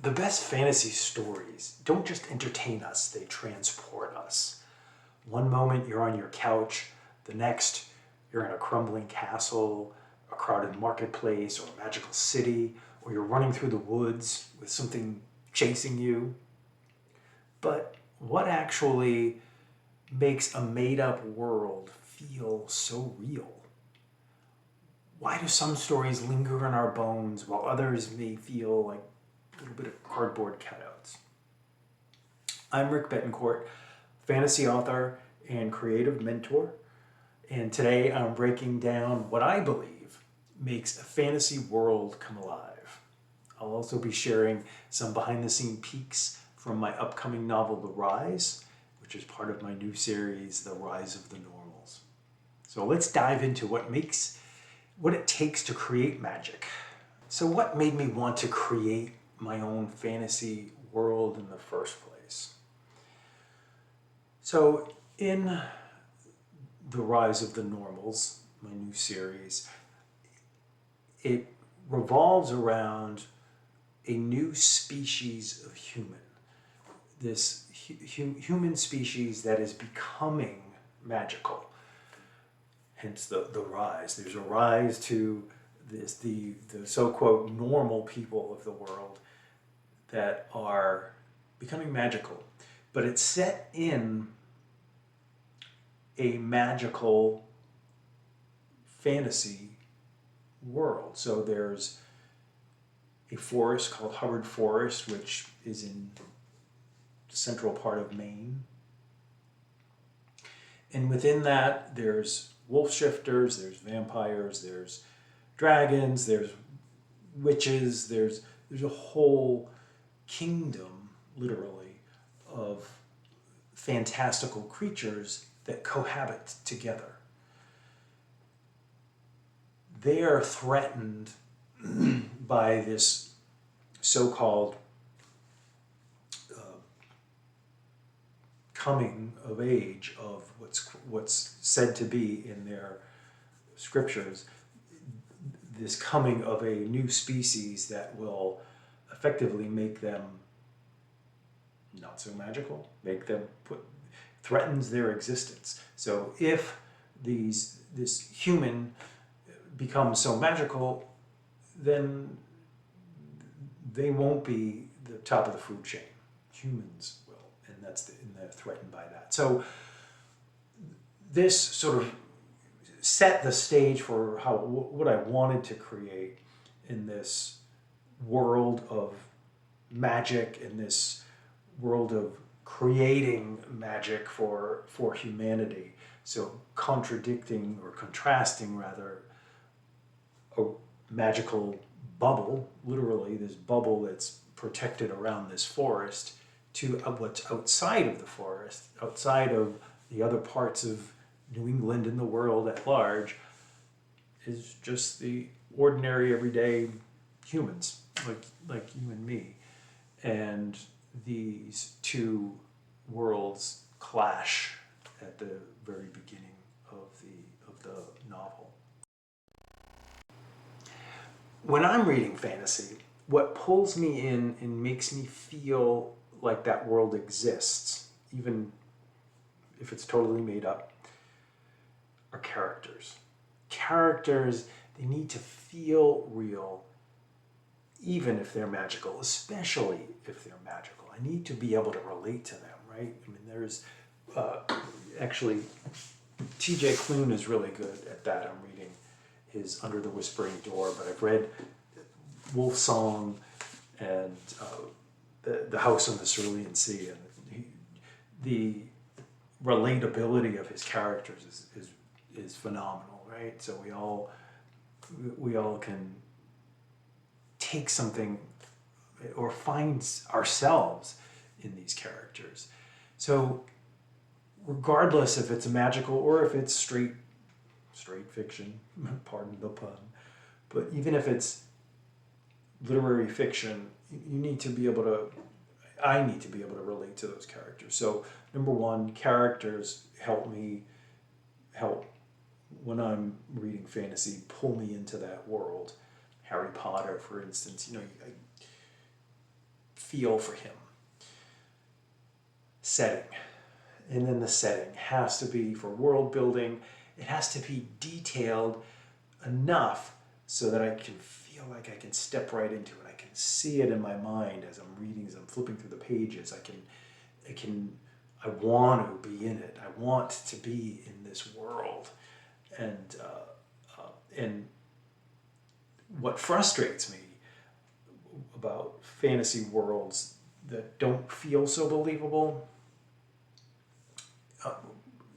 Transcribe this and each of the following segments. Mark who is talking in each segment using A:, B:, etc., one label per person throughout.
A: The best fantasy stories don't just entertain us, they transport us. One moment you're on your couch, the next you're in a crumbling castle, a crowded marketplace, or a magical city, or you're running through the woods with something chasing you. But what actually makes a made-up world feel so real? Why do some stories linger in our bones while others may feel like a little bit of cardboard cutouts? I'm Rick Bettencourt, fantasy author and creative mentor, and today I'm breaking down what I believe makes a fantasy world come alive. I'll also be sharing some behind-the-scenes peeks from my upcoming novel, The Rise, which is part of my new series, The Rise of the Normals. So let's dive into what it takes to create magic. So what made me want to create my own fantasy world in the first place? So in The Rise of the Normals, my new series, it revolves around a new species of human. This human species that is becoming magical. Hence the rise. There's a rise to the so-called normal people of the world that are becoming magical. But it's set in a magical fantasy world. So there's a forest called Hubbard Forest, which is in the central part of Maine. And within that, there's wolf shifters, there's vampires, there's dragons, there's witches, there's a whole kingdom, literally, of fantastical creatures that cohabit together. They are threatened by this so-called coming of age of what's said to be in their scriptures, this coming of a new species that will effectively make them not so magical, threatens their existence. So if this human becomes so magical, then they won't be the top of the food chain. Humans will, and they're threatened by that. So this sort of set the stage for what I wanted to create in this world of magic, in this world of creating magic for humanity. So contrasting rather, a magical bubble, literally this bubble that's protected around this forest, to what's outside of the forest, outside of the other parts of New England and the world at large, is just the ordinary everyday humans like you and me. And these two worlds clash at the very beginning of the novel. When I'm reading fantasy, what pulls me in and makes me feel like that world exists, even if it's totally made up, are characters. Characters, they need to feel real, even if they're magical, especially if they're magical. I need to be able to relate to them, right? I mean, there's actually, T.J. Klune is really good at that. I'm reading his Under the Whispering Door, but I've read Wolf Song and the House on the Cerulean Sea, and the relatability of his characters is phenomenal, right? So we all can take something or find ourselves in these characters. So regardless if it's magical or if it's straight fiction, pardon the pun, but even if it's literary fiction, I need to be able to relate to those characters. So number one, characters help when I'm reading fantasy, pull me into that world. Harry Potter, for instance, feel for him. Setting. And then the setting has to be, for world building, it has to be detailed enough so that I can feel like I can step right into it. I can see it in my mind as I'm reading, as I'm flipping through the pages. I want to be in it. I want to be in this world. And what frustrates me about fantasy worlds that don't feel so believable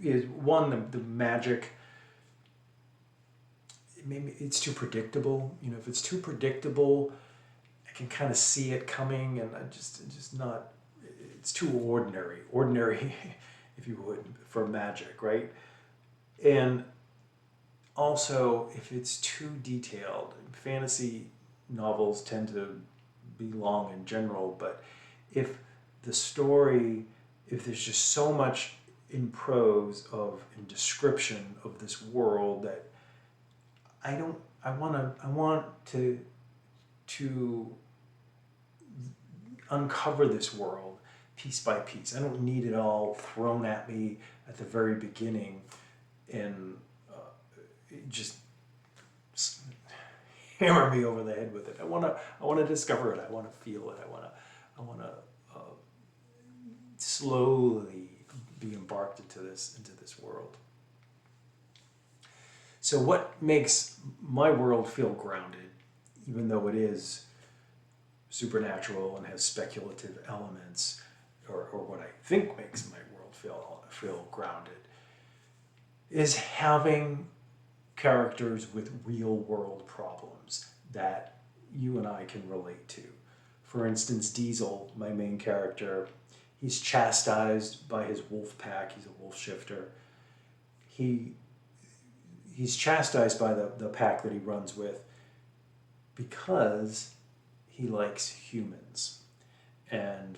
A: is one, the magic. Maybe it's too predictable. You know, if it's too predictable, I can kind of see it coming, and just not. It's too ordinary, if you would, for magic, right? And also, if it's too detailed, fantasy novels tend to be long in general, but if the story, if there's just so much in prose in description of this world that I want to uncover this world piece by piece. I don't need it all thrown at me at the very beginning and just hammer me over the head with it. I want to discover it. I want to feel it. I want to slowly be embarked into this world. So what makes my world feel grounded, even though it is supernatural and has speculative elements, or what I think makes my world feel grounded, is having characters with real world problems that you and I can relate to. For instance, Diesel, my main character, he's chastised by his wolf pack. He's a wolf shifter. He's chastised by the pack that he runs with because he likes humans. And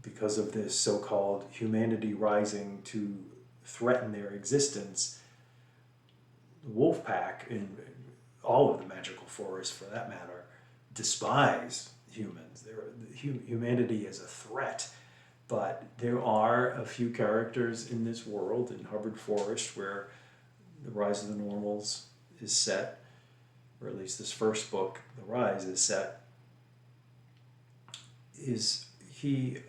A: because of this so-called humanity rising to threaten their existence, the wolf pack, and all of the magical forest for that matter, despise humans. Humanity is a threat. But there are a few characters in this world, in Hubbard Forest, where the Rise of the Normals is set, or at least this first book, The Rise, is set. He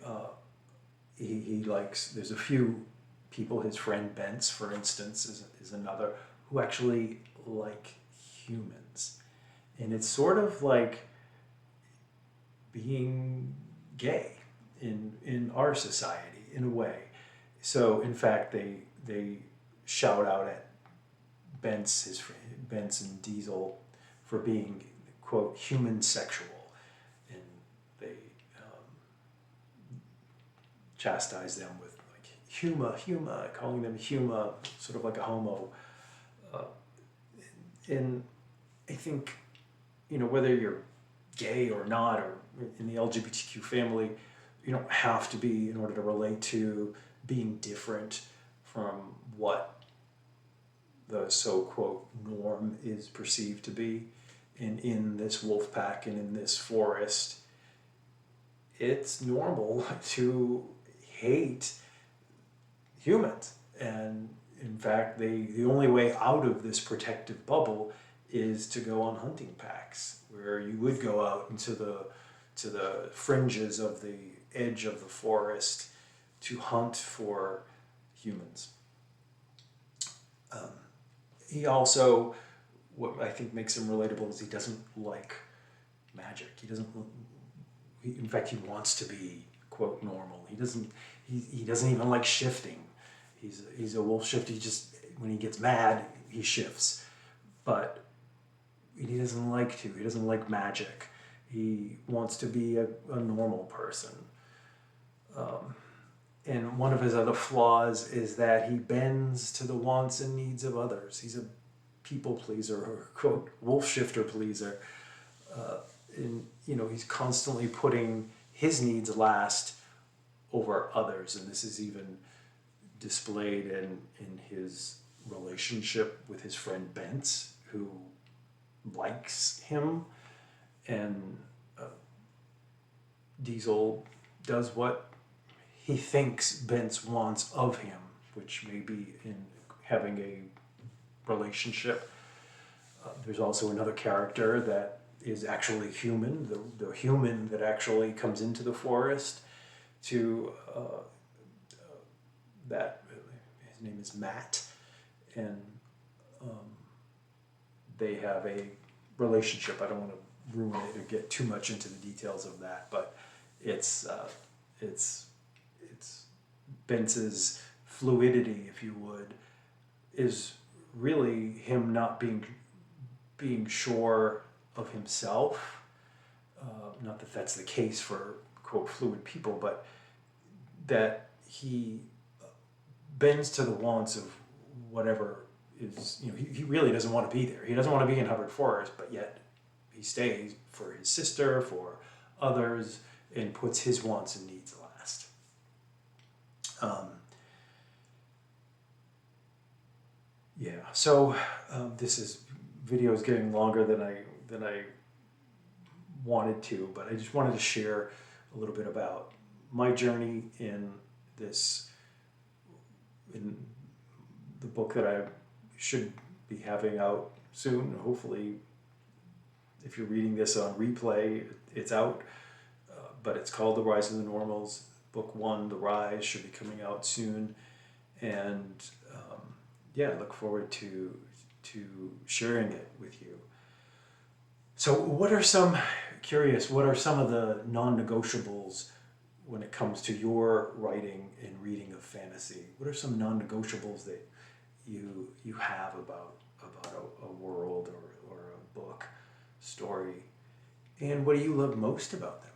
A: likes, there's a few people, his friend Bence, for instance, is another, who actually like humans. And it's sort of like being gay in our society, in a way. So, in fact, they shout out at Bence and Diesel for being, quote, human sexual. And they chastise them with like huma, calling them huma, sort of like a homo. And I think, whether you're gay or not, or in the LGBTQ family, you don't have to be, in order to relate to being different from what the so-quote norm is perceived to be. And in this wolf pack and in this forest, it's normal to hate humans. And in fact, the only way out of this protective bubble is to go on hunting packs, where you would go out into the fringes of the edge of the forest to hunt for humans. He also, what I think makes him relatable is he doesn't like magic. In fact, he wants to be, quote, normal. He doesn't even like shifting. He's a wolf shift. When he gets mad, he shifts. But he doesn't like to. He doesn't like magic. He wants to be a normal person. And one of his other flaws is that he bends to the wants and needs of others. He's a people pleaser, or, quote, wolf shifter pleaser. And he's constantly putting his needs last over others. And this is even displayed in his relationship with his friend Bence, who likes him and Diesel does what he thinks Bence wants of him, which may be in having a relationship. There's also another character that is actually human, the human that actually comes into the forest to that, his name is Matt, and they have a relationship. I don't want to ruin it or get too much into the details of that, but it's Bence's fluidity, if you would, is really him not being sure of himself. Not that that's the case for quote fluid people, but that he bends to the wants of whatever is, he really doesn't want to be there. He doesn't want to be in Hubbard Forest, but yet he stays for his sister, for others, and puts his wants and needs last. So this video is getting longer than I wanted to, but I just wanted to share a little bit about my journey in the book that I should be having out soon. Hopefully, if you're reading this on replay, it's out, but it's called The Rise of the Normals. Book 1, The Rise, should be coming out soon, and I look forward to sharing it with you. So what are some of the non-negotiables when it comes to your writing and reading of fantasy? What are some non-negotiables that you have about a world or a book, story, and what do you love most about them?